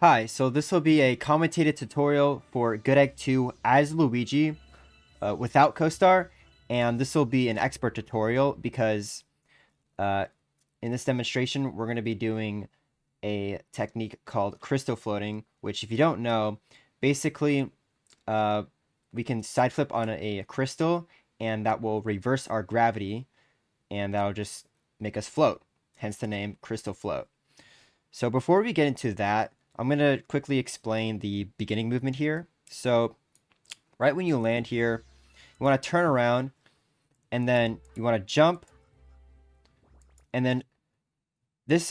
Hi, so this will be a commentated tutorial for Good Egg 2 as Luigi without co-star, and this will be an expert tutorial because uh, in this demonstration we're going to be doing a technique called crystal floating, which if you don't know, basically uh, we can side flip on a crystal and that will reverse our gravity and that'll just make us float, hence the name crystal float. So before we get into that, I'm going to quickly explain the beginning movement here. So right when you land here, you want to turn around and then you want to jump. And then this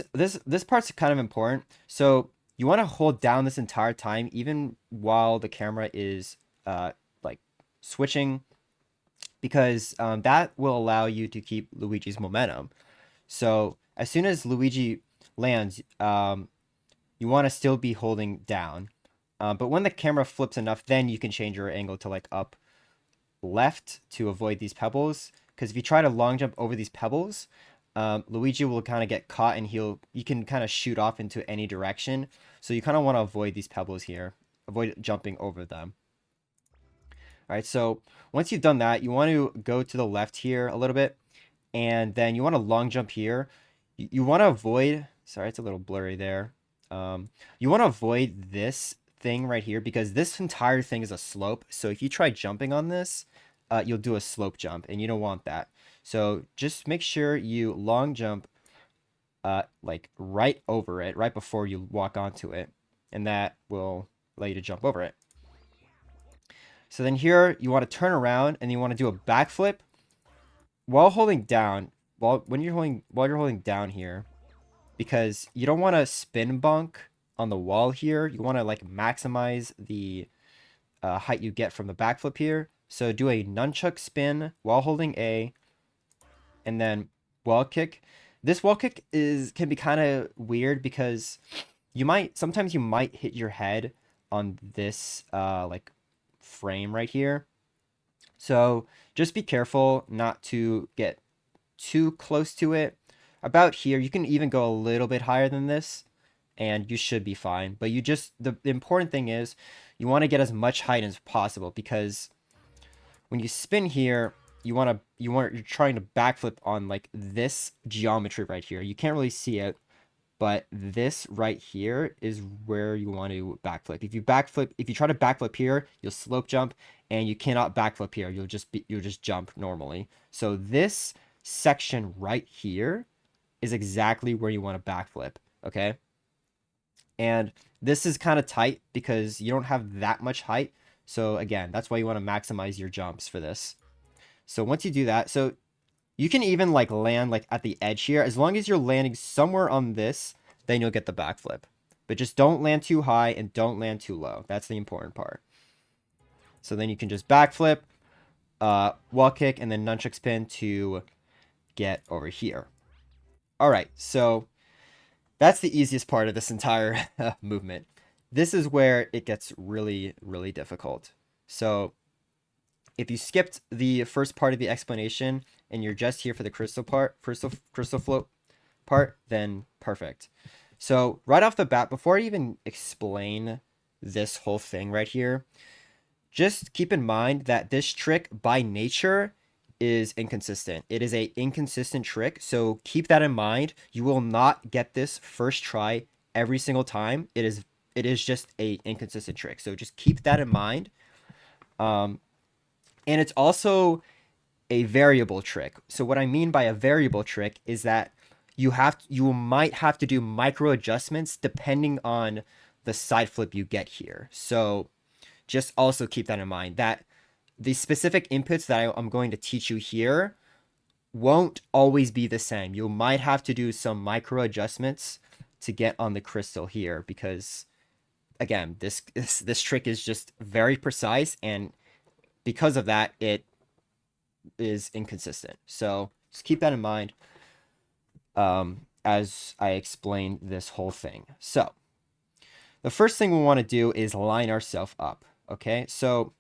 part's kind of important. So you want to hold down this entire time, even while the camera is like switching, because that will allow you to keep Luigi's momentum. So as soon as Luigi lands, you want to still be holding down. But when the camera flips enough, then you can change your angle to like up left to avoid these pebbles. Because if you try to long jump over these pebbles, Luigi will kind of get caught and you can kind of shoot off into any direction. So you kind of want to avoid these pebbles here. Avoid jumping over them. All right, so once you've done that, you want to go to the left here a little bit. And then you want to long jump here. You want to avoid, sorry, it's a little blurry there. You want to avoid this thing right here because this entire thing is a slope. So if you try jumping on this, you'll do a slope jump and you don't want that. So just make sure you long jump like right over it, right before you walk onto it. And that will allow you to jump over it. So then here you want to turn around and you want to do a backflip while holding down, while you're holding down here, because you don't want to spin bunk on the wall here. You want to like maximize the height you get from the backflip here. So do a nunchuck spin while holding A, and then wall kick. This wall kick can be kind of weird because sometimes you might hit your head on this like frame right here. So just be careful not to get too close to it. About here, you can even go a little bit higher than this and you should be fine. But the important thing is you want to get as much height as possible because when you spin here, you're trying to backflip on like this geometry right here. You can't really see it, but this right here is where you want to backflip. If you try to backflip here, you'll slope jump, and you cannot backflip here. You'll just jump normally. So this section right here is exactly where you want to backflip, okay? And this is kind of tight because you don't have that much height. So again, that's why you want to maximize your jumps for this. So once you do that, so you can even like land like at the edge here. As long as you're landing somewhere on this, then you'll get the backflip. But just don't land too high and don't land too low. That's the important part. So then you can just backflip, wall kick, and then nunchuck spin to get over here. All right, so that's the easiest part of this entire movement. This is where it gets really, really difficult. So if you skipped the first part of the explanation and you're just here for the crystal float part, then perfect. So right off the bat, before I even explain this whole thing right here, just keep in mind that this trick by nature is inconsistent. It is a inconsistent trick, so keep that in mind. You will not get this first try every single time. It is just a inconsistent trick, so just keep that in mind. And it's also a variable trick. So what I mean by a variable trick is that you might have to do micro adjustments depending on the side flip you get here. So just also keep that in mind that the specific inputs that I'm going to teach you here won't always be the same. You might have to do some micro adjustments to get on the crystal here because again, this trick is just very precise, and because of that, it is inconsistent. So just keep that in mind as I explain this whole thing. So the first thing we want to do is line ourselves up. Okay, so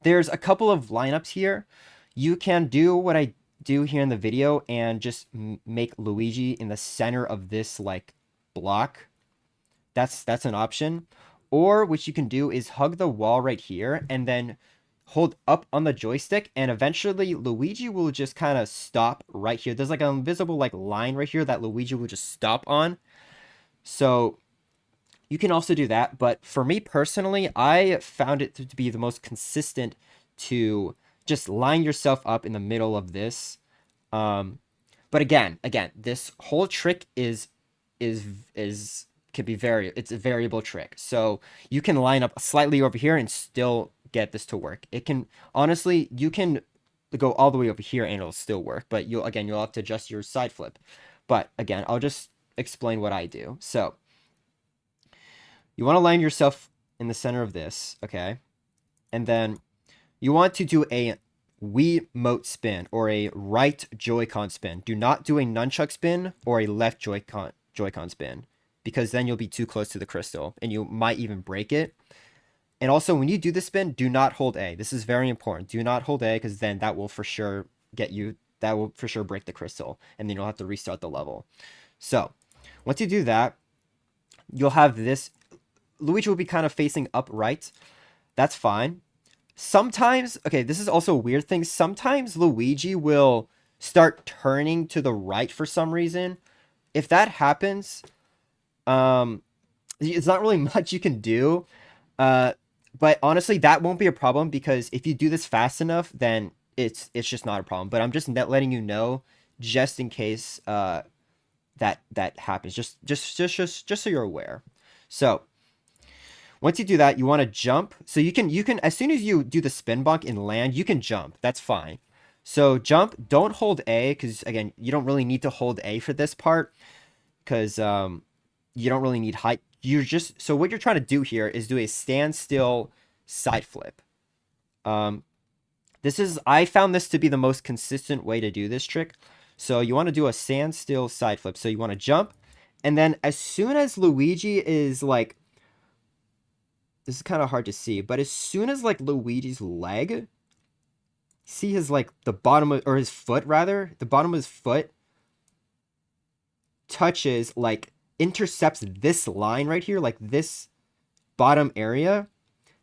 there's a couple of lineups here. You can do what I do here in the video and just make Luigi in the center of this like block. That's an option. Or what you can do is hug the wall right here and then hold up on the joystick, and eventually Luigi will just kind of stop right here. There's like an invisible like line right here that Luigi will just stop on. So you can also do that, but for me personally, I found it to be the most consistent to just line yourself up in the middle of this. Um, but again, this whole trick is can be it's a variable trick. So you can line up slightly over here and still get this to work. It can honestly, you can go all the way over here and it'll still work, but you'll have to adjust your side flip. But again, I'll just explain what I do. So you want to line yourself in the center of this, okay? And then you want to do a Wiimote spin or a right Joy-Con spin. Do not do a nunchuck spin or a left Joy-Con spin, because then you'll be too close to the crystal and you might even break it. And also, when you do the spin, do not hold A. This is very important. Do not hold A, because then that will for sure break the crystal, and then you'll have to restart the level. So once you do that, you'll have this. Luigi will be kind of facing upright. That's fine. Sometimes, okay, this is also a weird thing. Sometimes Luigi will start turning to the right for some reason. If that happens, it's not really much you can do. But honestly, that won't be a problem, because if you do this fast enough, then it's just not a problem. But I'm just letting you know, just in case that happens, just so you're aware. So once you do that, you want to jump. So you can as soon as you do the spin bonk and land, you can jump. That's fine. So jump. Don't hold A, because again, you don't really need to hold A for this part, because you don't really need height. So what you're trying to do here is do a standstill side flip. I found this to be the most consistent way to do this trick. So you want to do a standstill side flip. So you want to jump, and then as soon as Luigi is like, this is kind of hard to see, but as soon as like Luigi's leg, see his like the bottom of, or his foot rather, the bottom of his foot touches, like intercepts this line right here, like this bottom area,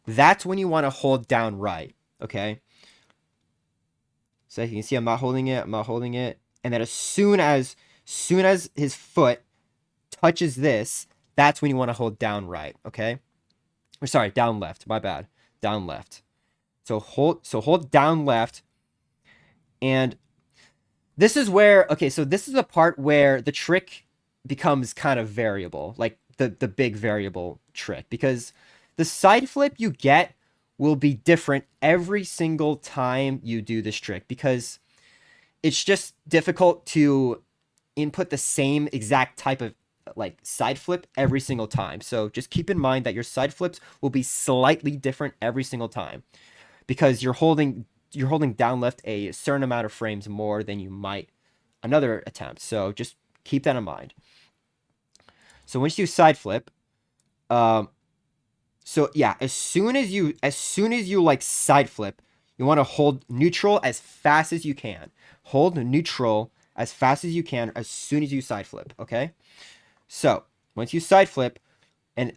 that's when you want to hold down right, okay? So you can see I'm not holding it, and then as soon as his foot touches this, that's when you want to hold down right, okay? Or sorry, down left, my bad. Down left. So hold down left, and this is where, okay, so this is the part where the trick becomes kind of variable, like the big variable trick, because the side flip you get will be different every single time you do this trick, because it's just difficult to input the same exact type of like side flip every single time. So just keep in mind that your side flips will be slightly different every single time, because you're holding down left a certain amount of frames more than you might another attempt. So just keep that in mind. So once you side flip, so yeah, as soon as you like side flip, you want to hold neutral as fast as you can. Hold neutral as fast as you can as soon as you side flip, okay? So once you side flip, and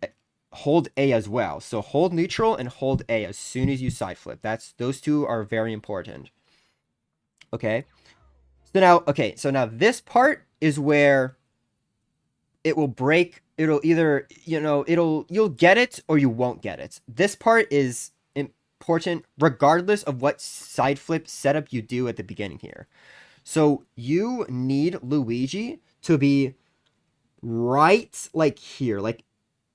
hold A as well. So hold neutral and hold A as soon as you side flip. Those two are very important. Okay. So now this part is where it will break. It'll either, you'll get it or you won't get it. This part is important regardless of what side flip setup you do at the beginning here. So you need Luigi to be right like here, like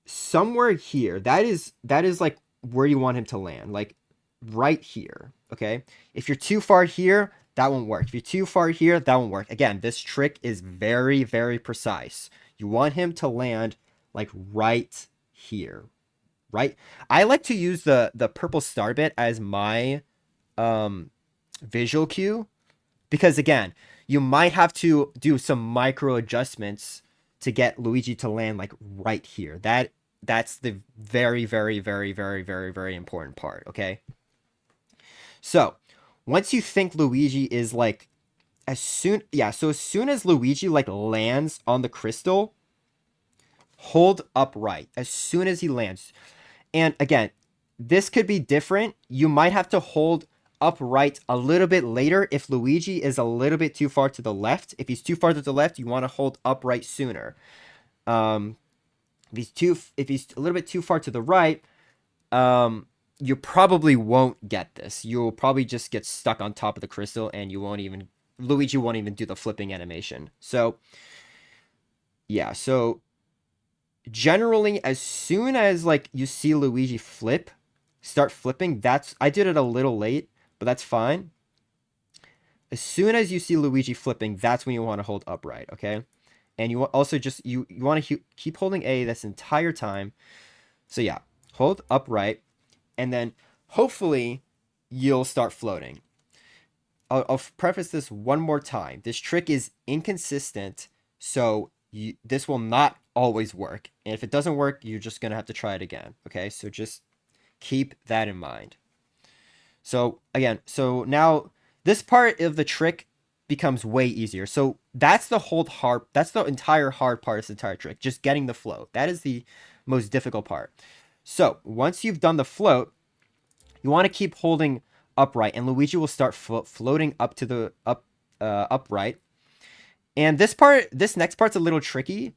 somewhere here. That is like where you want him to land, like right here, okay? If you're too far here, that won't work. If you're too far here, that won't work. Again, this trick is very, very precise. You want him to land like right here, right? I like to use the purple star bit as my visual cue, because again, you might have to do some micro adjustments to get Luigi to land like right here. That's the very, very, very, very, very, very important part, okay? So once you think Luigi is like, as soon as Luigi like lands on the crystal, hold upright as soon as he lands. And again, this could be different. You might have to hold upright a little bit later if Luigi is a little bit too far to the left. If he's too far to the left, you want to hold upright sooner. If he's a little bit too far to the right, you probably won't get this. You'll probably just get stuck on top of the crystal, and Luigi won't even do the flipping animation. So yeah, so generally, as soon as like you see Luigi start flipping, I did it a little late, but that's fine. As soon as you see Luigi flipping, that's when you want to hold upright, okay? And you also you want to keep holding A this entire time. So yeah, hold upright, and then hopefully you'll start floating. I'll preface this one more time. This trick is inconsistent, so this will not always work. And if it doesn't work, you're just going to have to try it again, okay? So just keep that in mind. So again, so now this part of the trick becomes way easier. So that's the entire hard part of this entire trick, just getting the float. That is the most difficult part. So once you've done the float, you want to keep holding upright, and Luigi will start floating up to the upright. And this next part's a little tricky,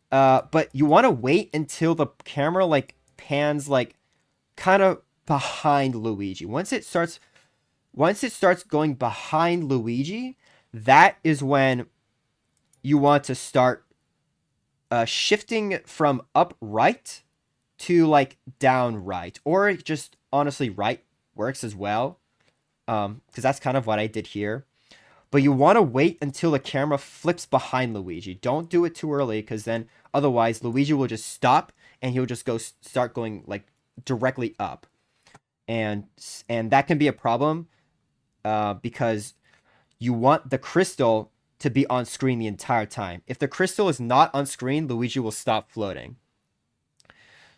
but you want to wait until the camera like pans like kind of behind Luigi. Once it starts going behind Luigi, that is when you want to start shifting from upright to like down right, or just honestly right works as well, because that's kind of what I did here. But you want to wait until the camera flips behind Luigi. Don't do it too early, because then otherwise Luigi will just stop and he'll just start going like directly up, and that can be a problem, because you want the crystal to be on screen the entire time. If the crystal is not on screen, Luigi will stop floating.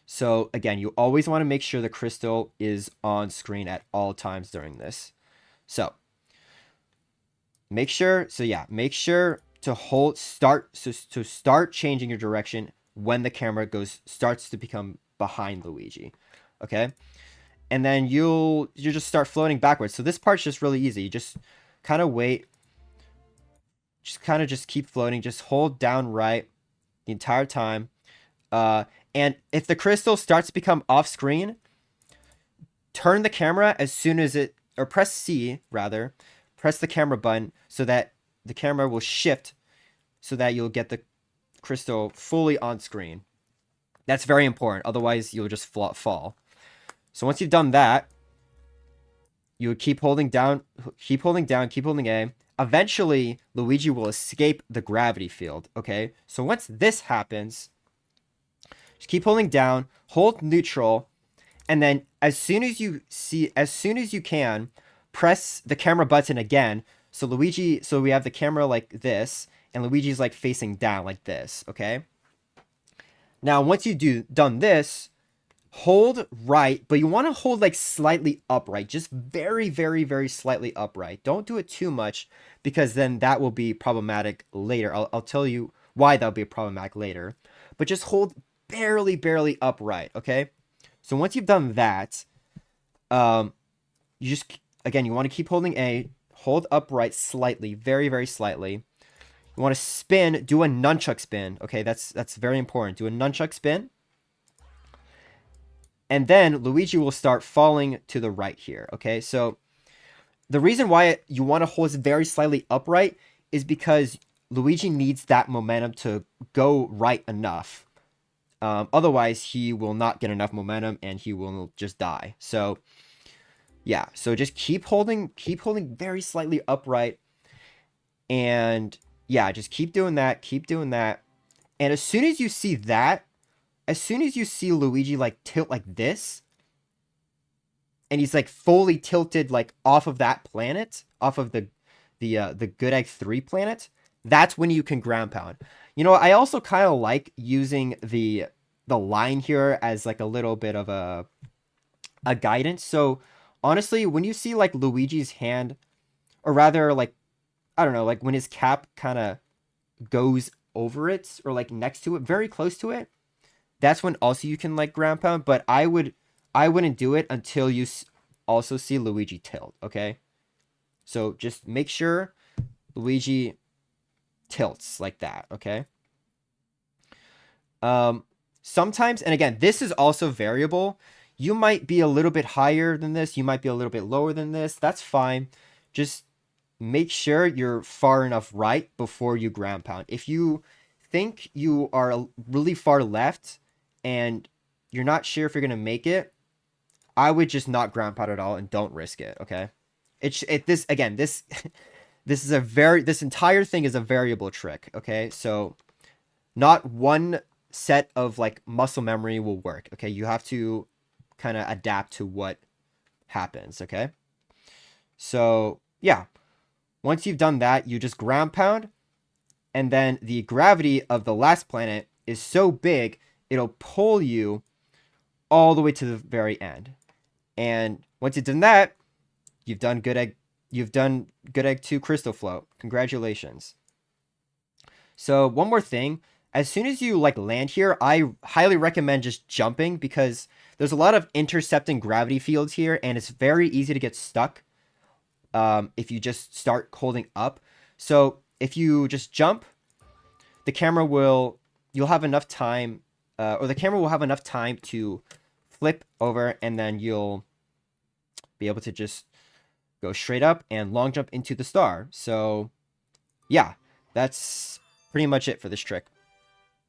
So again, you always want to make sure the crystal is on screen at all times during this. So make sure to start changing your direction when the camera starts to become behind Luigi. Okay? And then you just start floating backwards. So this part's just really easy. You just kind of wait. Just keep floating. Just hold down right the entire time. And if the crystal starts to become off screen, turn the camera as soon as or press C rather. Press the camera button so that the camera will shift so that you'll get the crystal fully on screen. That's very important. Otherwise, you'll just fall. So once you've done that, you would keep holding down, keep holding A. Eventually, Luigi will escape the gravity field, okay? So once this happens, just keep holding down, hold neutral, and then as soon as you can, press the camera button again. So we have the camera like this, and Luigi's like facing down like this, okay? Now, once you done this, hold right, but you want to hold like slightly upright, just very, very, very slightly upright. Don't do it too much, because then that will be problematic later. I'll tell you why that'll be problematic later. But just hold barely, barely upright, okay? So once you've done that, you want to keep holding A, hold upright slightly, very, very slightly. You want to spin, do a nunchuck spin, okay? That's very important. Do a nunchuck spin. And then Luigi will start falling to the right here, okay? So the reason why you want to hold it very slightly upright is because Luigi needs that momentum to go right enough. Otherwise, he will not get enough momentum and he will just die. So yeah, so just keep holding very slightly upright. And yeah, just keep doing that. And as soon as you see Luigi like tilt like this, and he's like fully tilted like off of that planet, off of the Good Egg 3 planet, that's when you can ground pound. You know, I also kind of like using the line here as like a little bit of a guidance. So honestly, when you see like Luigi's hand, or rather like, I don't know, like when his cap kind of goes over it or like next to it, very close to it, that's when also you can like ground pound, but I wouldn't do it until you also see Luigi tilt, okay? So just make sure Luigi tilts like that, okay? Sometimes, and again, this is also variable. You might be a little bit higher than this. You might be a little bit lower than this. That's fine. Just make sure you're far enough right before you ground pound. If you think you are really far left and you're not sure if you're going to make it, I would just not ground pound at all and don't risk it, okay? This again, this this is this entire thing is a variable trick, okay? So not one set of like muscle memory will work, okay? You have to kind of adapt to what happens, okay? So, yeah. Once you've done that, you just ground pound, and then the gravity of the last planet is so big, it'll pull you all the way to the very end. And once you've done that, you've done Good Egg 2 Crystal Float. Congratulations. So one more thing, as soon as you like land here, I highly recommend just jumping because there's a lot of intercepting gravity fields here, and it's very easy to get stuck if you just start holding up. So if you just jump, the camera you'll have enough time, or the camera will have enough time to flip over, and then you'll be able to just go straight up and long jump into the star. So yeah, that's pretty much it for this trick.